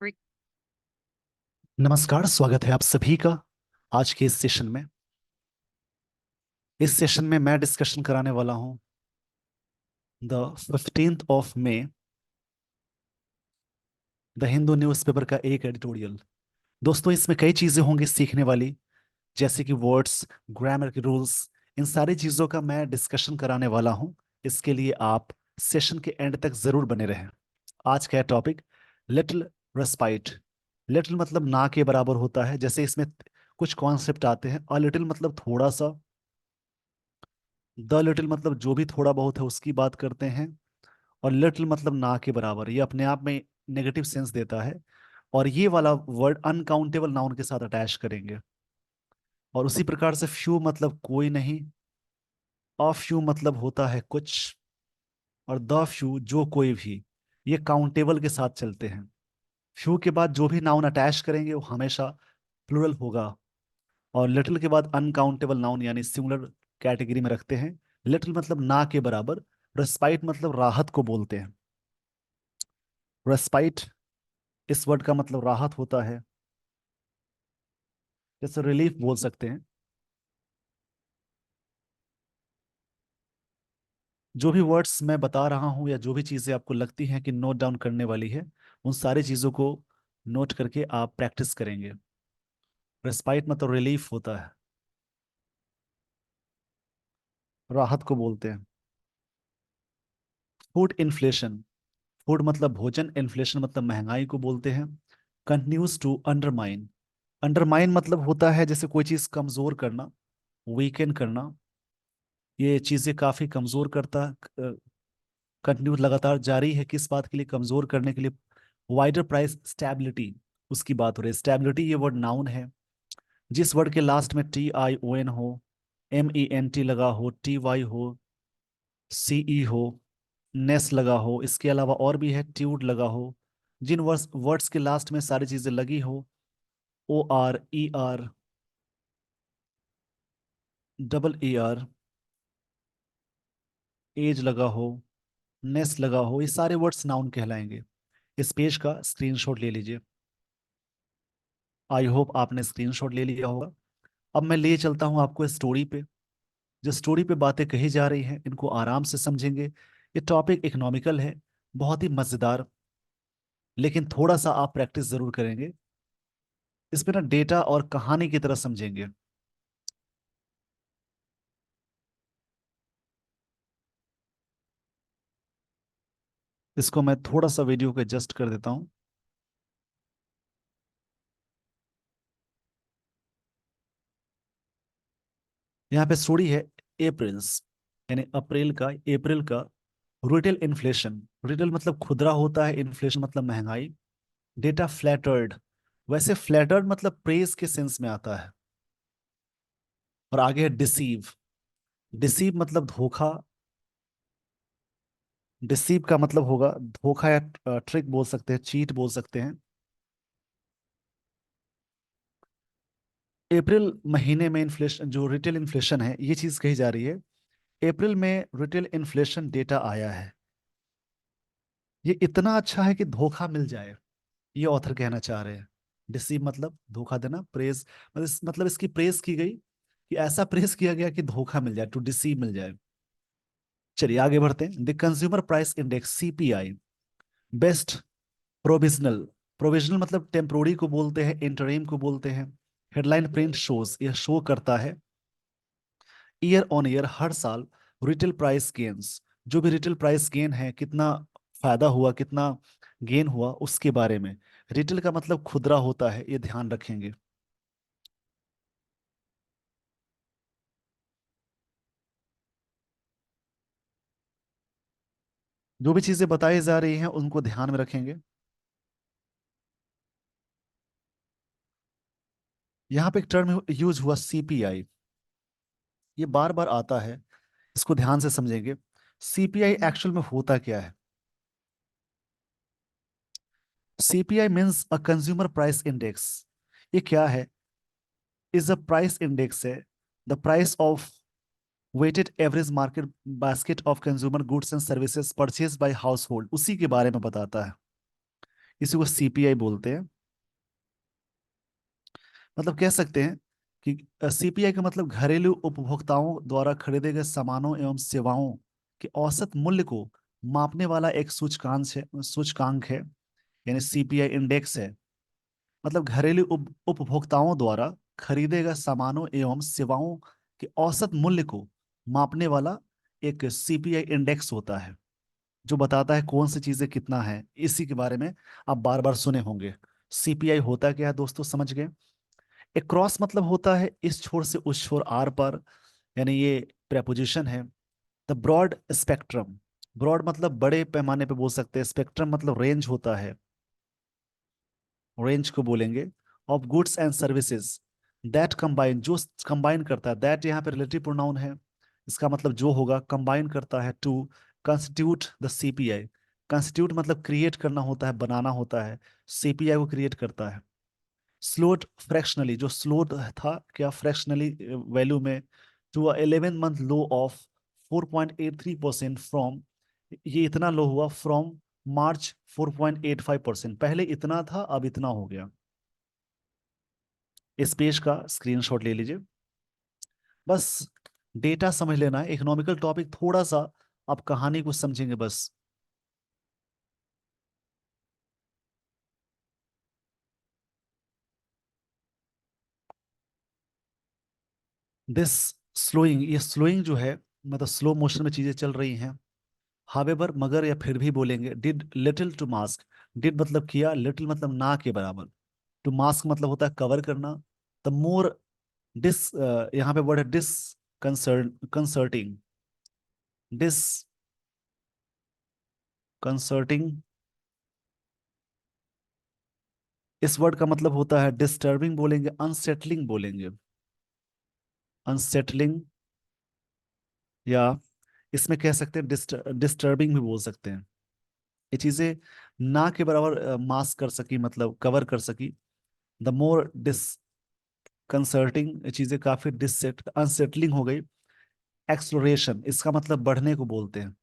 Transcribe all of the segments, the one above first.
Re- नमस्कार, स्वागत है आप सभी का आज के इस सेशन में। इस सेशन में मैं डिस्कशन कराने वाला हूं the 15th of May, the Hindu newspaper का एक एडिटोरियल। दोस्तों, इसमें कई चीजें होंगी सीखने वाली, जैसे कि वर्ड्स, ग्रामर के रूल्स, इन सारी चीजों का मैं डिस्कशन कराने वाला हूं। इसके लिए आप सेशन के एंड तक जरूर बने रहें। आज का टॉपिक, लिटिल रेस्पाइट। लिटिल मतलब ना के बराबर होता है। जैसे इसमें कुछ कॉन्सेप्ट आते हैं। अ लिटिल मतलब थोड़ा सा, द लिटिल मतलब जो भी थोड़ा बहुत है उसकी बात करते हैं, और लिटिल मतलब ना के बराबर। ये अपने आप में नेगेटिव सेंस देता है। और ये वाला वर्ड अनकाउंटेबल नाउन के साथ अटैच करेंगे। और उसी प्रकार से फ्यू मतलब कोई नहीं, अ फ्यू मतलब होता है कुछ, और द फ्यू जो कोई भी, ये काउंटेबल के साथ चलते हैं। फ्यू के बाद जो भी नाउन अटैच करेंगे वो हमेशा प्लुरल होगा। और लिटिल के बाद अनकाउंटेबल नाउन यानी सिंगुलर कैटेगरी में रखते हैं। लिटिल मतलब ना के बराबर। रेस्पाइट मतलब राहत को बोलते हैं। रेस्पाइट, इस वर्ड का मतलब राहत होता है। जैसे रिलीफ बोल सकते हैं। जो भी वर्ड्स मैं बता रहा हूं या जो भी चीजें आपको लगती हैं कि नोट डाउन करने वाली है, उन सारी चीजों को नोट करके आप प्रैक्टिस करेंगे। रेस्पाइट मतलब रिलीफ होता है, राहत को बोलते हैं। फूड इन्फ्लेशन, फूड मतलब भोजन, इन्फ्लेशन मतलब महंगाई को बोलते हैं। कंटिन्यूज टू अंडरमाइन, अंडरमाइन मतलब होता है जैसे कोई चीज कमजोर करना, वीकेंड करना। ये चीजें काफी कमजोर करता, कंटिन्यू लगातार जारी है, किस बात के लिए? कमजोर करने के लिए। वाइडर प्राइस, स्टेबिलिटी, उसकी बात हो रही है। स्टेबिलिटी ये वर्ड नाउन है। जिस वर्ड के लास्ट में TION हो, MENT लगा हो, TY हो, CE हो, नेस लगा हो, इसके अलावा और भी है, ट्यूड लगा हो। जिन वर्ड्स वर्ड्स के लास्ट में सारी चीजें लगी हो, OR, ER, ER, एज लगा हो, नेस लगा हो, ये सारे वर्ड्स नाउन कहलाएंगे। इस पेज का स्क्रीनशॉट ले लीजिए। आई होप आपने स्क्रीनशॉट ले लिया होगा। अब मैं ले चलता हूं आपको स्टोरी पे। जो स्टोरी पे बातें कही जा रही हैं इनको आराम से समझेंगे। ये टॉपिक इकोनॉमिकल है, बहुत ही मजेदार, लेकिन थोड़ा सा आप प्रैक्टिस जरूर करेंगे। इसमें ना डेटा और कहानी की तरह समझेंगे। इसको मैं थोड़ा सा वीडियो को एडजस्ट कर देता हूं। यहाँ पे स्टोरी है अप्रैल्स, यानी अप्रैल का रिटेल इन्फ्लेशन। रिटेल मतलब खुदरा होता है, इन्फ्लेशन मतलब महंगाई। डेटा फ्लैटर्ड, वैसे फ्लैटर्ड मतलब प्रेज के सेंस में आता है। और आगे है डिसीव, डिसीव मतलब धोखा। डिसीव का मतलब होगा धोखा, या ट्रिक बोल सकते हैं, चीट बोल सकते हैं। अप्रैल महीने में इन्फ्लेशन, जो रिटेल इन्फ्लेशन है, ये चीज कही जा रही है। अप्रैल में रिटेल इन्फ्लेशन डेटा आया है, ये इतना अच्छा है कि धोखा मिल जाए, ये ऑथर कहना चाह रहे हैं। डिसीव मतलब धोखा देना, प्रेज मतलब इसकी प्रेज की गई, कि ऐसा प्रेज किया गया कि धोखा मिल जाए, टू डिसीव मिल जाए। चलिए आगे बढ़ते हैं। The consumer price index, CPI, best provisional, provisional मतलब टेम्पोरी को बोलते हैं, इंटरिम को बोलते हैं। हेडलाइन प्रिंट शोज, यह शो करता है ईयर ऑन ईयर, हर साल, रिटेल प्राइस गेन्स, जो भी रिटेल प्राइस गेन है, कितना फायदा हुआ, कितना गेन हुआ, उसके बारे में। रिटेल का मतलब खुदरा होता है, ये ध्यान रखेंगे। जो भी चीजें बताई जा रही हैं उनको ध्यान में रखेंगे। यहाँ पे एक टर्म यूज हुआ, CPI, ये बार बार आता है, इसको ध्यान से समझेंगे। CPI एक्चुअल में होता क्या है? CPI means a consumer price index. ये क्या है? इज अ प्राइस इंडेक्स है, the price of weighted average market basket of consumer goods and services purchase by household, उसी के बारे में बताता है। इसी को सीपीआई बोलते हैं। मतलब कह सकते हैं कि सीपीआई का मतलब घरेलू उपभोक्ताओं द्वारा खरीदे गए सामानों एवं सेवाओं के औसत मूल्य को मापने वाला एक सूचकांक है, यानी सीपीआई इंडेक्स है। मतलब घरेलू उपभोक्ताओं द्वारा खरीदे गए सामानों एवं सेवाओं के औसत मूल्य को मापने वाला एक सीपीआई इंडेक्स होता है, जो बताता है कौन सी चीजें कितना है। इसी के बारे में आप बार बार सुने होंगे। सीपीआई होता क्या है दोस्तों, समझ गए? एक क्रॉस मतलब होता है इस छोर से उस छोर आर पर, यानी ये प्रेपोजिशन है। द ब्रॉड स्पेक्ट्रम, ब्रॉड मतलब बड़े पैमाने पे बोल सकते हैं, स्पेक्ट्रम मतलब रेंज होता है, रेंज को बोलेंगे। Of goods and services that combine, जो कंबाइन करता है, दैट यहाँ पे रिलेटिव प्रोनाउन है, इसका मतलब जो होगा, कंबाइन करता है to constitute the CPI. Constitute मतलब क्रिएट करना होता है, बनाना होता है, सीपीआई को क्रिएट करता है। स्लोड फ्रैक्शनली, जो स्लोड था क्या फ्रैक्शनली वैल्यू में, to 11 month low of 4.83% from, ये इतना लो हुआ फ्रॉम मार्च 4.85%, पहले इतना था अब इतना हो गया। इस पेज का स्क्रीनशॉट ले लीजिए। बस डेटा समझ लेना है, इकोनॉमिकल टॉपिक थोड़ा सा, आप कहानी को समझेंगे बस। दिस स्लोइंग, ये स्लोइंग जो है मतलब स्लो मोशन में चीजें चल रही हैं। हावेवर मगर, या फिर भी बोलेंगे, did little to mask. Did मतलब किया, लिटिल मतलब ना के बराबर, टू मास्क मतलब होता है कवर करना। द मोर डिस, यहाँ पे वर्ड है डिस कंसर्टिंग, डिस कंसर्टिंग, इस वर्ड का मतलब होता है डिस्टर्बिंग बोलेंगे, अनसेटलिंग बोलेंगे, अनसेटलिंग, या इसमें कह सकते हैं डिस्टर्बिंग भी बोल सकते हैं। ये चीजें ना के बराबर मास्क कर सकी, मतलब कवर कर सकी। द मोर डिसकंसर्टिंग, चीजें काफी डिससेट अनसेटलिंग हो गई। एक्सलोरेशन, इसका मतलब बढ़ने को बोलते हैं।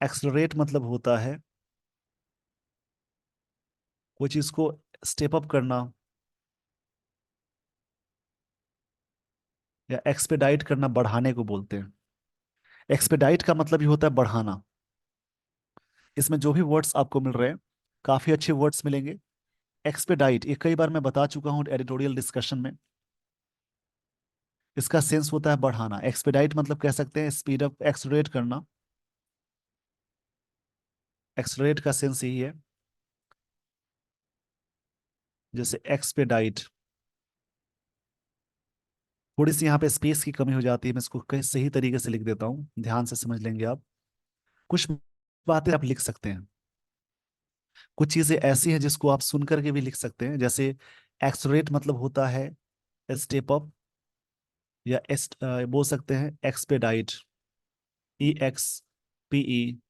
एक्सलोरेट मतलब होता है कोई चीज को स्टेप अप करना, या एक्सपेडाइट करना, बढ़ाने को बोलते हैं। एक्सपेडाइट का मतलब ही होता है बढ़ाना। इसमें जो भी वर्ड्स आपको मिल रहे हैं, काफी अच्छे वर्ड्स मिलेंगे। एक्सपेडाइट, ये कई बार मैं बता चुका हूँ एडिटोरियल डिस्कशन में। इसका सेंस होता है बढ़ाना। एक्सपेडाइट मतलब कह सकते हैं स्पीड अप, एक्सलरेट करना। एक्सलरेट का सेंस यही है, जैसे एक्सपेडाइट। थोड़ी सी यहाँ पे स्पेस की कमी हो जाती है, मैं इसको कहीं सही तरीके से लिख देता हूँ, ध्यान से समझ लेंगे आप। कुछ बातें आप लिख सकते हैं, कुछ चीजें ऐसी हैं जिसको आप सुन करके भी लिख सकते हैं। जैसे एक्सलरेट मतलब होता है स्टेप अप, या बोल सकते हैं एक्सपेडाइट, EXPEDITE।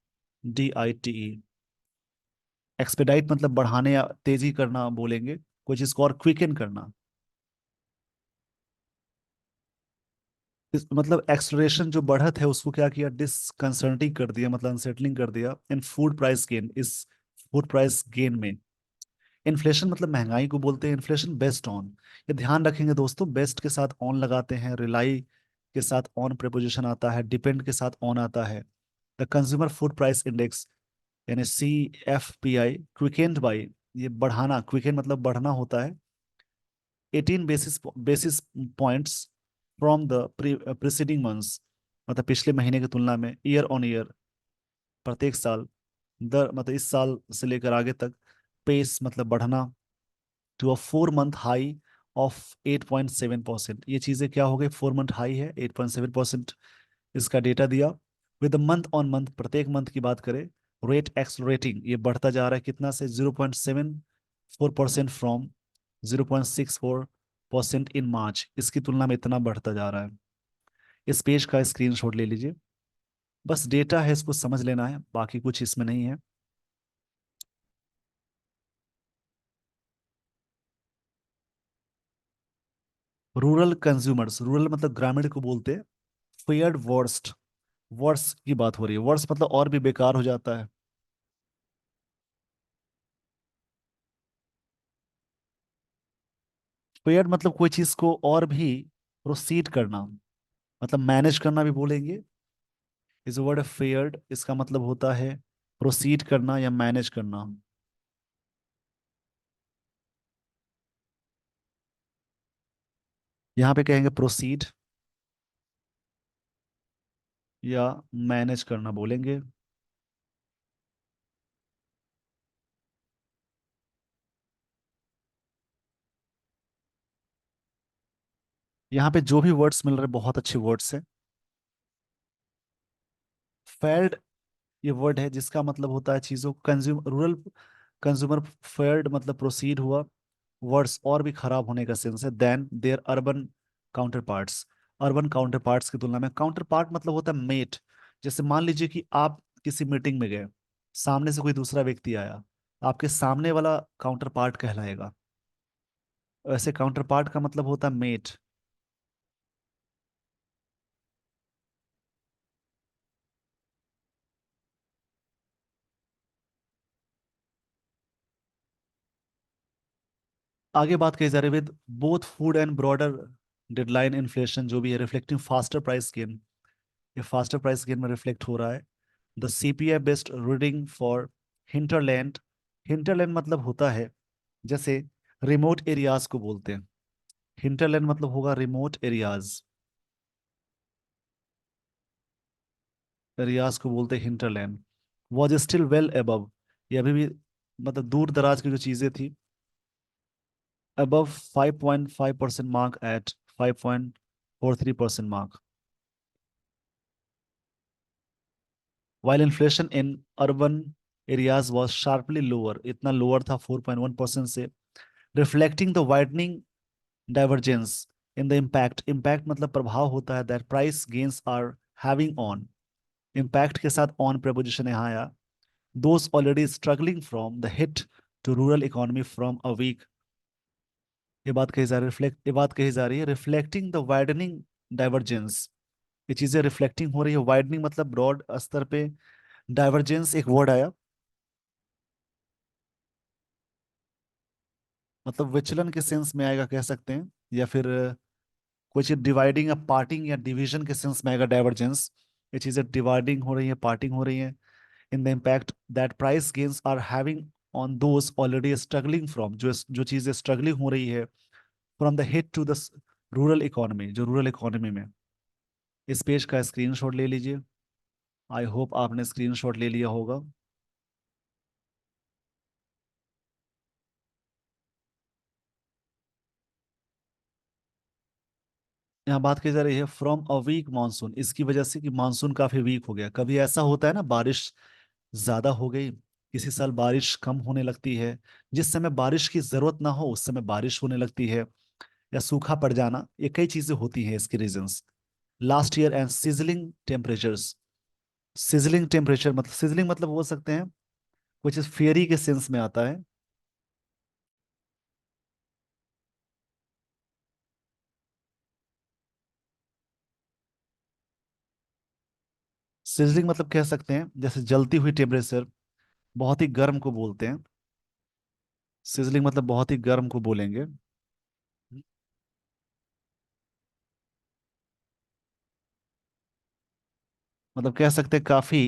एक्सपेडाइट मतलब बढ़ाने या तेजी करना बोलेंगे, कोई चीज को और क्विकन करना। मतलब एक्सलरेशन जो बढ़त है उसको क्या किया, डिसकंसर्टिंग कर दिया, मतलब अनसेटलिंग कर दिया। इन फूड प्राइस गेन, इस फूड प्राइस गेन में। इन्फ्लेशन मतलब महंगाई को बोलते हैं। इन्फ्लेशन बेस्ड ऑन, ये ध्यान रखेंगे दोस्तों, बेस्ट के साथ ऑन लगाते हैं, रिलाई के साथ ऑन प्रेपोजिशन आता है, डिपेंड के साथ ऑन आता है। The consumer food price index, यानी CFPI, क्विकेंड बाई, ये बढ़ाना, क्विकेंड मतलब बढ़ना होता है, 18 basis points from the preceding months, मतलब पिछले महीने की तुलना में, ईयर ऑन ईयर, प्रत्येक साल, दर मतलब इस साल से लेकर आगे तक, पेस मतलब बढ़ना, to a 4 month high of 8.7%। ये चीजें क्या हो गई, 4 मंथ हाई है, 8.7% इसका डेटा दिया। विद मंथ ऑन मंथ, प्रत्येक मंथ की बात करें, रेट एक्सलरेटिंग, ये बढ़ता जा रहा है, कितना से, 0.74% फ्रॉम 0.64% इन मार्च, इसकी तुलना में इतना बढ़ता जा रहा है। इस पेज का स्क्रीनशॉट ले लीजिए। बस डेटा है, इसको समझ लेना है, बाकी कुछ इसमें नहीं है। रूरल कंज्यूमर्स, रूरल मतलब ग्रामीण को बोलते हैं। फेयर्ड वर्स्ट, वर्स की बात हो रही है, वर्स मतलब और भी बेकार हो जाता है। फेयर्ड मतलब कोई चीज को और भी प्रोसीड करना, मतलब मैनेज करना भी बोलेंगे। इस वर्ड फेयर्ड, इसका मतलब होता है प्रोसीड करना या मैनेज करना। यहाँ पे कहेंगे प्रोसीड या मैनेज करना बोलेंगे। यहाँ पे जो भी वर्ड्स मिल रहे बहुत अच्छे वर्ड्स हैं। फेयर्ड ये वर्ड है जिसका मतलब होता है चीजों कंज्यूम रूरल कंज्यूमर। फेयर्ड मतलब प्रोसीड हुआ। वर्ड्स और भी खराब होने का सेंस है than their urban counterparts. Urban counterparts की तुलना में काउंटर पार्ट मतलब होता है मेट। जैसे मान लीजिए कि आप किसी मीटिंग में गए, सामने से कोई दूसरा व्यक्ति आया, आपके सामने वाला काउंटर पार्ट कहलाएगा। वैसे काउंटर पार्ट का मतलब होता है मेट। आगे बात कही जा रही है with both food and broader deadline inflation जो भी है रिफ्लेक्टिंग फास्टर प्राइस गेन। ये फास्टर प्राइस गेन में रिफ्लेक्ट हो रहा है। The CPI based reading for hinterland. Hinterland मतलब होता है जैसे रिमोट एरियाज को बोलते हैं। हिंटरलैंड मतलब होगा रिमोट एरियाज। एरियाज को बोलते हैं hinterland. Was still well above. ये अभी भी मतलब दूर दराज की जो चीजें थी, above 5.5% mark at 5.43% mark, while inflation in urban areas was sharply lower, इतना lower था 4.1% से, reflecting the widening divergence in the impact। impact मतलब प्रभाव होता है that price gains are having on। impact के साथ on preposition यहाँ आया। those already struggling from the hit to rural economy from a weak। ये बात कही जा रही है रिफ्लेक्टिंग द वाइडनिंग डाइवर्जेंस। ये चीजें रिफ्लेक्टिंग हो रही है। वाइडनिंग मतलब ब्रॉड स्तर पे, डाइवर्जेंस एक वर्ड आया, मतलब विचलन के सेंस में आएगा कह सकते हैं, या फिर कोई चीज डिवाइडिंग या पार्टिंग या डिवीजन के सेंस में आएगा डाइवर्जेंस। ये चीजें डिवाइडिंग हो रही है, पार्टिंग हो रही है in the impact that price gains are having on those already struggling from, जो चीजें स्ट्रगलिंग हो रही है from the hit to the rural economy, जो रूरल इकोनॉमी में। इस पेज का स्क्रीनशॉट ले लीजिए। आई होप आपने स्क्रीनशॉट ले लिया होगा। यहाँ बात की जा रही है फ्रॉम अ वीक मानसून, इसकी वजह से कि मानसून काफी वीक हो गया। कभी ऐसा होता है ना, बारिश ज्यादा हो गई, किसी साल बारिश कम होने लगती है, जिस समय बारिश की जरूरत ना हो उस समय बारिश होने लगती है, या सूखा पड़ जाना, ये कई चीजें होती हैं इसके reasons. Last year and sizzling temperatures. Sizzling temperature मतलब सिजलिंग मतलब बोल सकते हैं कुछ इस फेयरी के सेंस में आता है। सिजलिंग मतलब कह सकते हैं जैसे जलती हुई टेम्परेचर, बहुत ही गर्म को बोलते हैं। सिजलिंग मतलब बहुत ही गर्म को बोलेंगे। मतलब कह सकते हैं काफी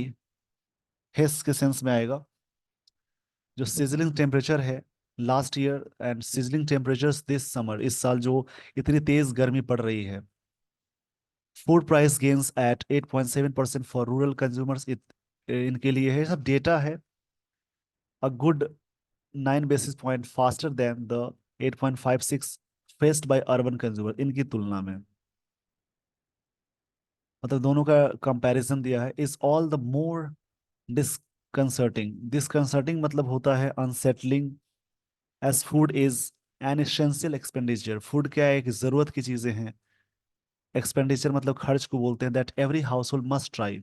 हेस के सेंस में आएगा। जो सिजलिंग टेम्परेचर है last year and sizzling temperatures this summer, इस साल जो इतनी तेज गर्मी पड़ रही है। Food price gains at 8.7% for rural consumers, इनके लिए है सब डेटा है। A good 9 basis point faster than the 8.56 faced by urban consumer, इनकी तुलना में। मतलब दोनों का कंपैरिजन दिया है। Is all the more disconcerting. Disconcerting मतलब होता है unsettling, as food is an essential expenditure. Food क्या है, एक जरूरत की चीजें हैं। एक्सपेंडिचर मतलब खर्च को बोलते हैं that every household must try.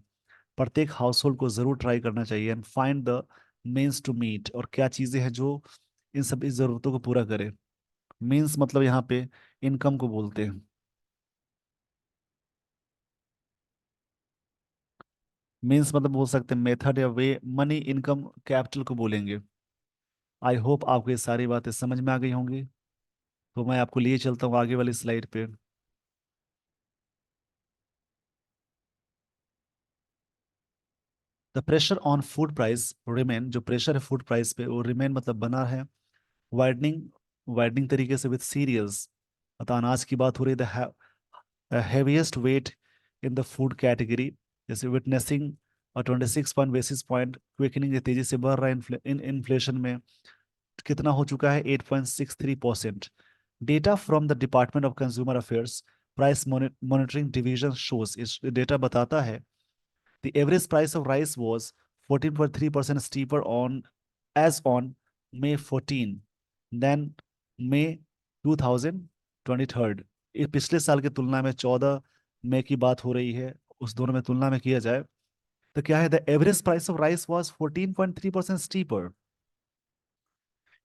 प्रत्येक हाउस होल्ड को जरूर ट्राई करना चाहिए and find the means to meet, और क्या चीजें हैं जो इन सभी जरूरतों को पूरा करे। मीन्स मतलब यहाँ पे इनकम को बोलते हैं। मीन्स मतलब बोल सकते हैं मेथड या वे, मनी, इनकम, कैपिटल को बोलेंगे। आई होप आपको ये सारी बातें समझ में आ गई होंगी। तो मैं आपको लिए चलता हूँ आगे वाली स्लाइड पे। The pressure on food price remain, जो प्रेशर है फूड प्राइस पे वो रिमेन मतलब बना है, वाइडनिंग, वाइडनिंग तरीके से विद सीरियल्स, मतलब अनाज की बात हो रही है, the heaviest weight in the food category, जैसे विटनेसिंग और 26 बेसिस पॉइंट क्विकनिंग, तेजी से बढ़ रहा है इन इन्फ्लेशन में, कितना हो चुका है 8.63%। Data from the department of consumer affairs price monitoring division shows, इस डेटा बताता है the average price of rice was 14.3% steeper on as on May 14 than May 2023। ये पिछले साल की तुलना में 14 मई की बात हो रही है, उस दोनों में तुलना में किया जाए तो क्या है, the average price of rice was 14.3% steeper.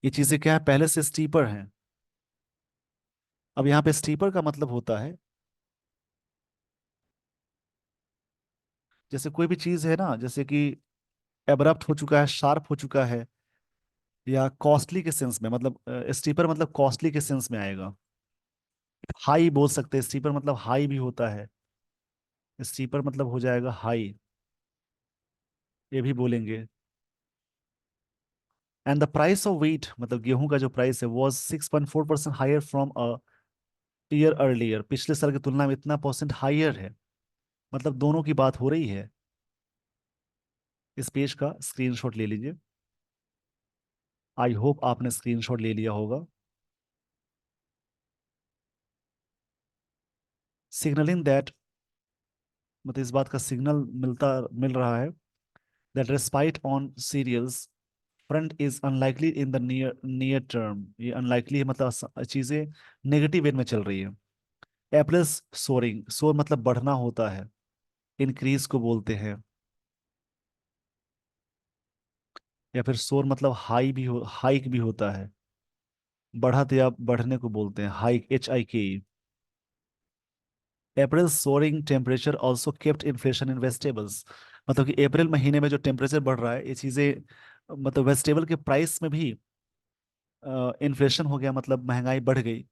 ये चीजें क्या है, पहले से स्टीपर हैं। अब यहाँ पे स्टीपर का मतलब होता है जैसे कोई भी चीज है ना, जैसे कि एब्रप्ट हो चुका है, शार्प हो चुका है, या कॉस्टली के सेंस में, मतलब स्टीपर मतलब कॉस्टली के सेंस में आएगा। हाई बोल सकते हैं, स्टीपर मतलब हाई भी होता है, स्टीपर मतलब हो जाएगा हाई, ये भी बोलेंगे। And the price of wheat, मतलब गेहूं का जो प्राइस है, was 6.4% higher from a year earlier, पिछले साल की तुलना में इतना परसेंट हायर है, मतलब दोनों की बात हो रही है। इस पेज का स्क्रीनशॉट ले लीजिए, आई होप आपने स्क्रीनशॉट ले लिया होगा। सिग्नलिंग दैट, मतलब इस बात का सिग्नल मिल रहा है, that respite on cereals front is unlikely in the near near term, ये अनलाइकली है, मतलब चीजें नेगेटिव वे में चल रही है। एप्रिल्स सोरिंग, सोर मतलब बढ़ना होता है, इंक्रीज को बोलते हैं, या फिर सोर मतलब हाई भी हो, हाइक भी होता है, बढ़त या बढ़ने को बोलते हैं, hike, HIK। April soaring temperature also kept inflation in vegetables, मतलब कि अप्रैल महीने में जो टेम्परेचर बढ़ रहा है, ये चीजें मतलब वेजिटेबल के प्राइस में भी इन्फ्लेशन हो गया, मतलब महंगाई बढ़ गई।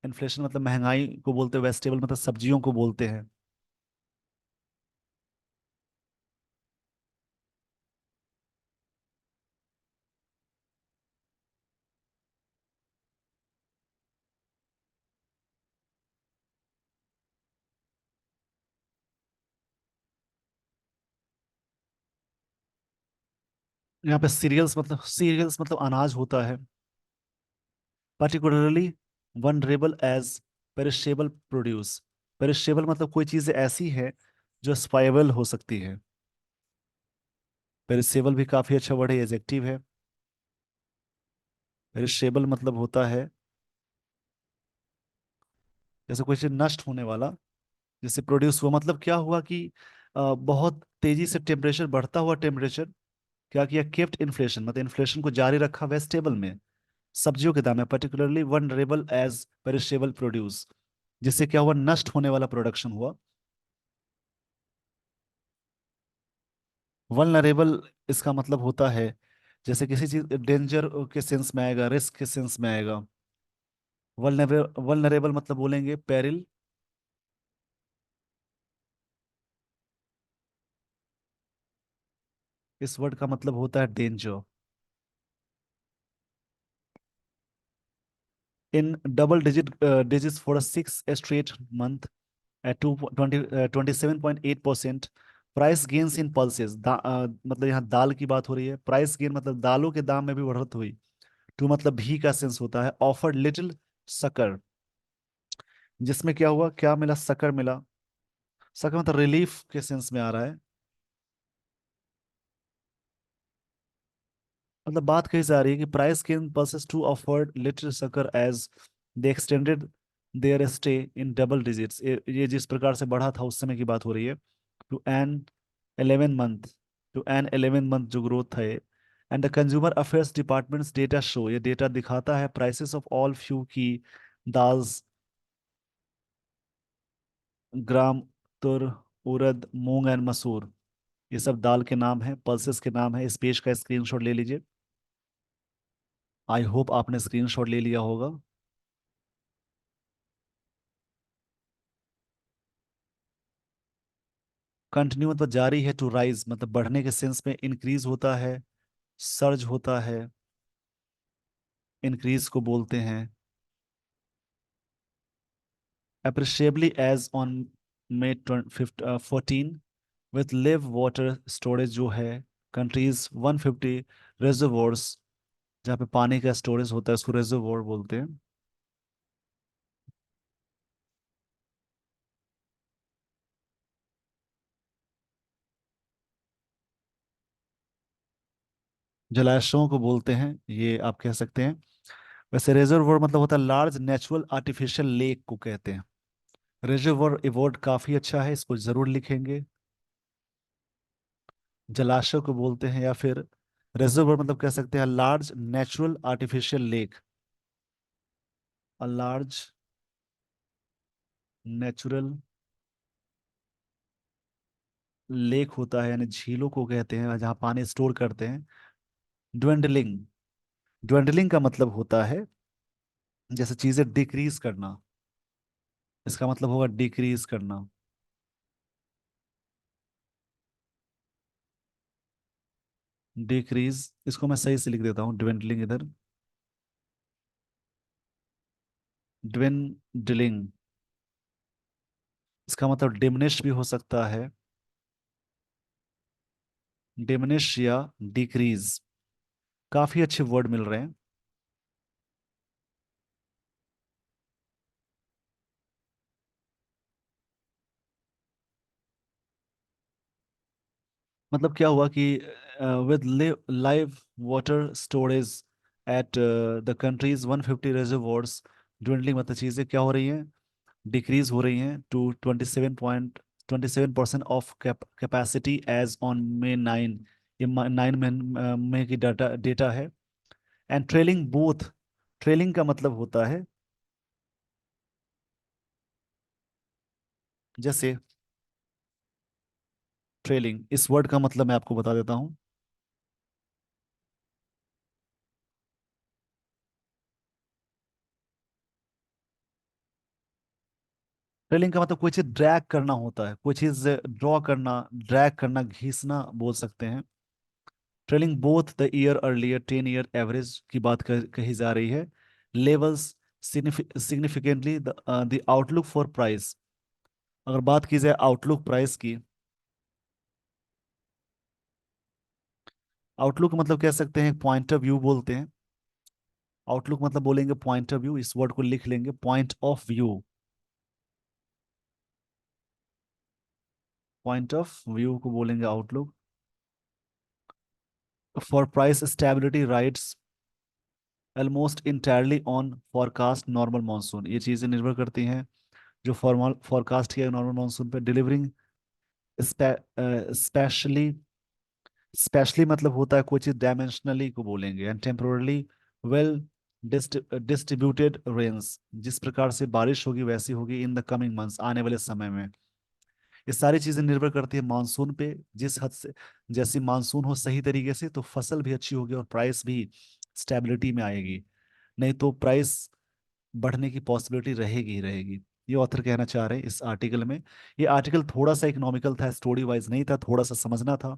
इन्फ्लेशन मतलब महंगाई को बोलते हैं, वेजिटेबल मतलब सब्जियों को बोलते हैं। यहाँ पे सीरियल्स मतलब अनाज होता है, particularly vulnerable as perishable produce. Perishable मतलब कोई चीज़ ऐसी है जो स्पाइबल हो सकती है। पेरिशेबल भी काफी अच्छा वर्ड है, एडजेक्टिव है। पेरिशेबल मतलब होता है जैसे कोई चीज नष्ट होने वाला, जैसे प्रोड्यूस हुआ, मतलब क्या हुआ कि बहुत तेजी से टेम्परेचर, बढ़ता हुआ टेम्परेचर क्या किया, केप्ट इन्फ्लेशन, मतलब इन्फ्लेशन को जारी रखा वेजिटेबल में, सब्जियों के दाम में, particularly vulnerable as perishable produce, जिससे क्या हुआ, नष्ट होने वाला प्रोडक्शन हुआ। वल्नरेबल, इसका मतलब होता है जैसे किसी चीज डेंजर के सेंस में आएगा, रिस्क के सेंस में आएगा। वल्नरेबल मतलब बोलेंगे पेरिल। इस वर्ड का मतलब होता है danger. In double digits for a 6 straight month at 27.8%। Price gains in pulses, मतलब यहाँ दाल की बात हो रही है, प्राइस गेन मतलब दालों के दाम में भी बढ़ोतरी हुई। टू मतलब भी का सेंस होता है, ऑफर्ड लिटिल सकर, जिसमें क्या हुआ, क्या मिला, सकर मिला। सकर मतलब रिलीफ के सेंस में आ रहा है, मतलब बात कही जा रही है कि price gain pulses to offered little succour as they extended their stay in double digits, ये जिस प्रकार से बढ़ा था उस समय की बात हो रही है। To an 11 month, to an 11 month जो ग्रोथ है। And the consumer affairs departments data show, ये डेटा दिखाता है प्राइसेस ऑफ ऑल फ्यू की दाल्स, ग्राम, तुर, उड़द, मूंग एंड मसूर, ये सब दाल के नाम है, पल्सेस के नाम है। इस पेज का स्क्रीनशॉट ले लीजिए, आई होप आपने स्क्रीनशॉट ले लिया होगा। कंटिन्यू मतलब जारी है, टू राइज मतलब बढ़ने के सेंस में इंक्रीज होता है, सर्ज होता है, इंक्रीज को बोलते हैं। appreciably as on May 14 with live water storage जो है कंट्रीज 150 reservoirs, जहाँ पे पानी का स्टोरेज होता है उसको reservoir बोलते हैं। जलाशयों को बोलते हैं, ये आप कह सकते हैं। वैसे reservoir मतलब होता है लार्ज नेचुरल आर्टिफिशियल लेक को कहते हैं। reservoir वर्ड काफी अच्छा है, इसको जरूर लिखेंगे। जलाशय को बोलते हैं या फिर reservoir मतलब कह सकते हैं large natural artificial lake, a large natural lake होता है, यानी झीलों को कहते हैं जहाँ पानी स्टोर करते हैं। ड्वेंडलिंग, ड्वेंडलिंग का मतलब होता है जैसे चीजें डिक्रीज करना, इसका मतलब होगा डिक्रीज करना। डिक्रीज, इसको मैं सही से लिख देता हूँ ड्वेंडलिंग इधर। ड्वेंडलिंग, इसका मतलब डिमिनिश भी हो सकता है, डिमिनिश या डिक्रीज। काफी अच्छे वर्ड मिल रहे हैं। मतलब क्या हुआ कि with live water storage at the countries 150 reservoirs, dwindling मतलब चीजें क्या हो रही हैं, डिक्रीज हो रही हैं to 27% of capacity as on May 9। ये 9 में की डाटा डेटा है। एंड ट्रेलिंग बोथ, ट्रेलिंग का मतलब होता है जैसे, ट्रेलिंग इस वर्ड का मतलब मैं आपको बता देता हूँ। ट्रेलिंग का मतलब कोई चीज ड्रैग करना होता है, कोई चीज ड्रॉ करना, ड्रैग करना, घीसना बोल सकते हैं। Trailing both the year earlier 10 year average की बात कही जा रही है। Levels significantly the outlook for price, अगर बात की जाए आउटलुक प्राइस की, आउटलुक मतलब कह सकते हैं पॉइंट ऑफ व्यू बोलते हैं। आउटलुक मतलब बोलेंगे पॉइंट ऑफ व्यू, इस वर्ड को लिख लेंगे point of view. Point of view को बोलेंगे outlook. For price stability rights almost entirely on forecast normal monsoon, ये चीजें निर्भर करती हैं जो फॉर्मल फॉरकास्ट किया नॉर्मल मानसून पे। डिलीवरिंग स्पेशली, स्पेशली मतलब होता है कोई चीज डायमेंशनली को बोलेंगे। And temporally well distributed rains, जिस प्रकार से बारिश होगी वैसी होगी इन द कमिंग मंथ्स, आने वाले समय में। ये सारी चीजें निर्भर करती है मानसून पे, जिस हद से जैसी मानसून हो सही तरीके से तो फसल भी अच्छी होगी और प्राइस भी स्टेबिलिटी में आएगी, नहीं तो प्राइस बढ़ने की पॉसिबिलिटी रहेगी ही रहेगी। ये ऑथर कहना चाह रहे हैं इस आर्टिकल में। ये आर्टिकल थोड़ा सा इकोनॉमिकल था, स्टोरी वाइज नहीं था, थोड़ा सा समझना था।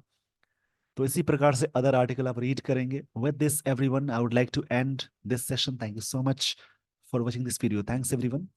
तो इसी प्रकार से अदर आर्टिकल आप रीड करेंगे। With this everyone I would like to end this session. Thank you so much for watching this video. Thanks everyone.